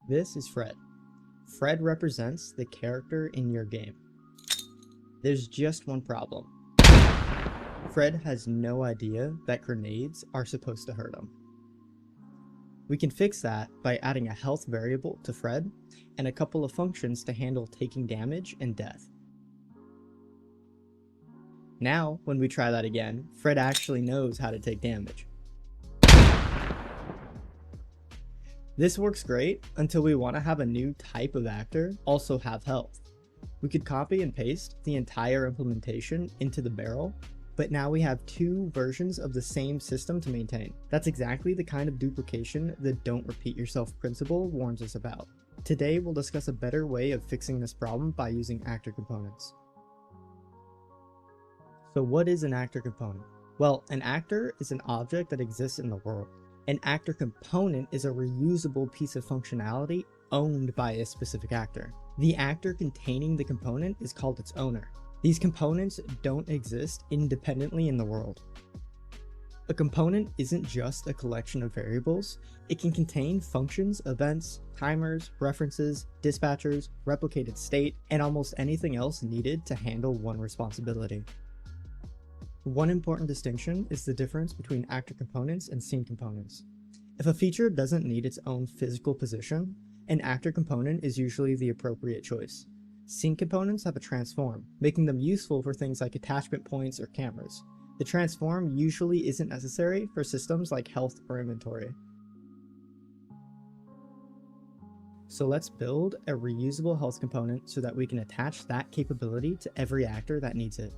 This is Fred. Fred represents the character in your game. There's just one problem. Fred has no idea that grenades are supposed to hurt him. We can fix that by adding a health variable to Fred and a couple of functions to handle taking damage and death. Now, when we try that again, Fred actually knows how to take damage. This works great until we want to have a new type of actor also have health. We could copy and paste the entire implementation into the barrel, but now we have two versions of the same system to maintain. That's exactly the kind of duplication the don't repeat yourself principle warns us about. Today we'll discuss a better way of fixing this problem by using actor components. So what is an actor component? Well, an actor is an object that exists in the world. An actor component is a reusable piece of functionality owned by a specific actor. The actor containing the component is called its owner. These components don't exist independently in the world. A component isn't just a collection of variables. It can contain functions, events, timers, references, dispatchers, replicated state, and almost anything else needed to handle one responsibility. One important distinction is the difference between actor components and scene components. If a feature doesn't need its own physical position, an actor component is usually the appropriate choice. Scene components have a transform, making them useful for things like attachment points or cameras. The transform usually isn't necessary for systems like health or inventory. So let's build a reusable health component so that we can attach that capability to every actor that needs it.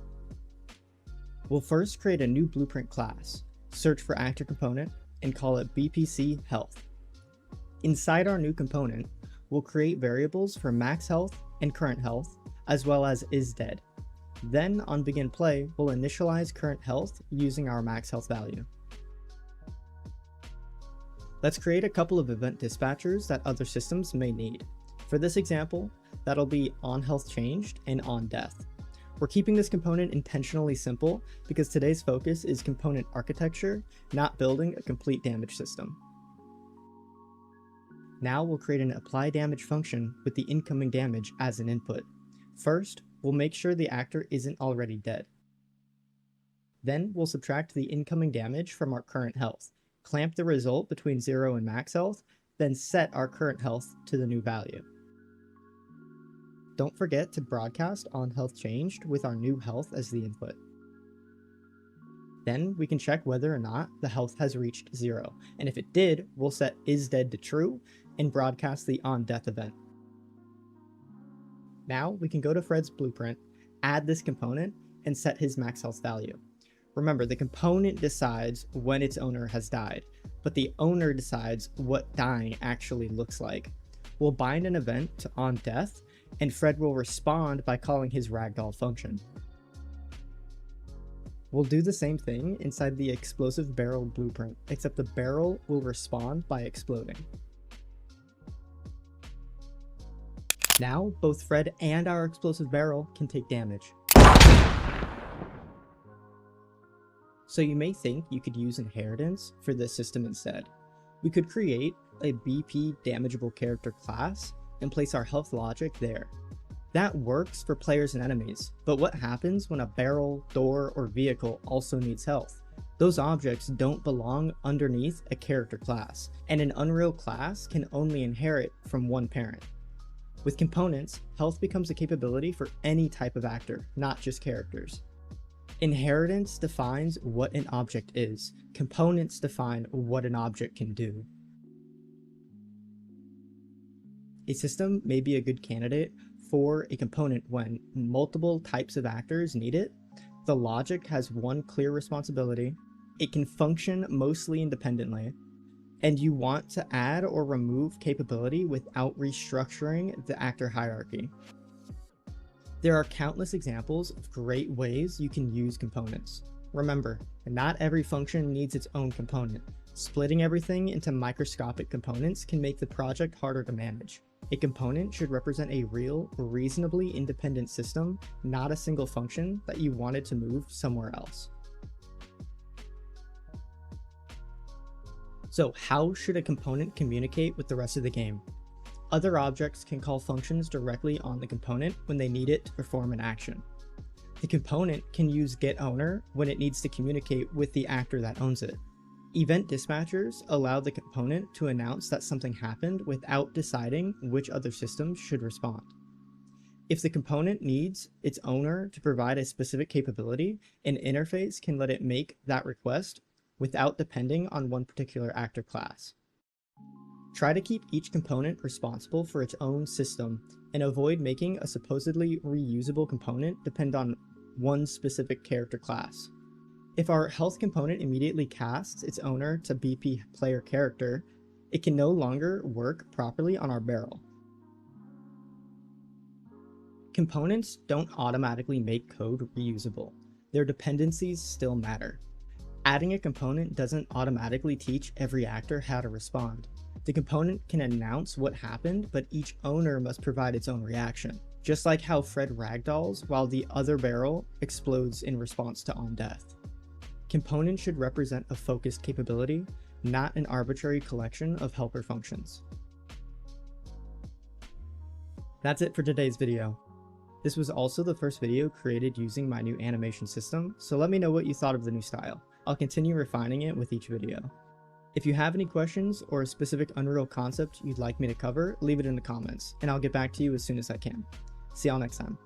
We'll first create a new blueprint class, search for actor component, and call it BPC health. Inside our new component, we'll create variables for max health and current health, as well as isDead. Then on begin play, we'll initialize current health using our max health value. Let's create a couple of event dispatchers that other systems may need. For this example, that'll be on health changed and on death. We're keeping this component intentionally simple because today's focus is component architecture, not building a complete damage system. Now we'll create an apply damage function with the incoming damage as an input. First, we'll make sure the actor isn't already dead. Then we'll subtract the incoming damage from our current health, clamp the result between 0 and max health, then set our current health to the new value. Don't forget to broadcast on health changed with our new health as the input. Then we can check whether or not the health has reached 0, and if it did, we'll set isDead to true and broadcast the on death event. Now we can go to Fred's blueprint, add this component, and set his max health value. Remember, the component decides when its owner has died, but the owner decides what dying actually looks like. We'll bind an event to on death, and Fred will respond by calling his ragdoll function. We'll do the same thing inside the explosive barrel blueprint, except the barrel will respond by exploding. Now, both Fred and our explosive barrel can take damage. So you may think you could use inheritance for this system instead. We could create a BP damageable character class and place our health logic there. That works for players and enemies, but what happens when a barrel, door, or vehicle also needs health? Those objects don't belong underneath a character class, and an Unreal class can only inherit from one parent. With components, health becomes a capability for any type of actor, not just characters. Inheritance defines what an object is. Components define what an object can do. A system may be a good candidate for a component when multiple types of actors need it, the logic has one clear responsibility, it can function mostly independently, and you want to add or remove capability without restructuring the actor hierarchy. There are countless examples of great ways you can use components. Remember, not every function needs its own component. Splitting everything into microscopic components can make the project harder to manage. A component should represent a real, reasonably independent system, not a single function that you wanted to move somewhere else. So how should a component communicate with the rest of the game? Other objects can call functions directly on the component when they need it to perform an action. The component can use getOwner when it needs to communicate with the actor that owns it. Event dispatchers allow the component to announce that something happened without deciding which other systems should respond. If the component needs its owner to provide a specific capability, an interface can let it make that request without depending on one particular actor class. Try to keep each component responsible for its own system and avoid making a supposedly reusable component depend on one specific character class. If our health component immediately casts its owner to BP player character, it can no longer work properly on our barrel. Components don't automatically make code reusable. Their dependencies still matter. Adding a component doesn't automatically teach every actor how to respond. The component can announce what happened, but each owner must provide its own reaction, just like how Fred ragdolls while the other barrel explodes in response to on death. Components should represent a focused capability, not an arbitrary collection of helper functions. That's it for today's video. This was also the first video created using my new animation system, so let me know what you thought of the new style. I'll continue refining it with each video. If you have any questions or a specific Unreal concept you'd like me to cover, leave it in the comments, and I'll get back to you as soon as I can. See y'all next time.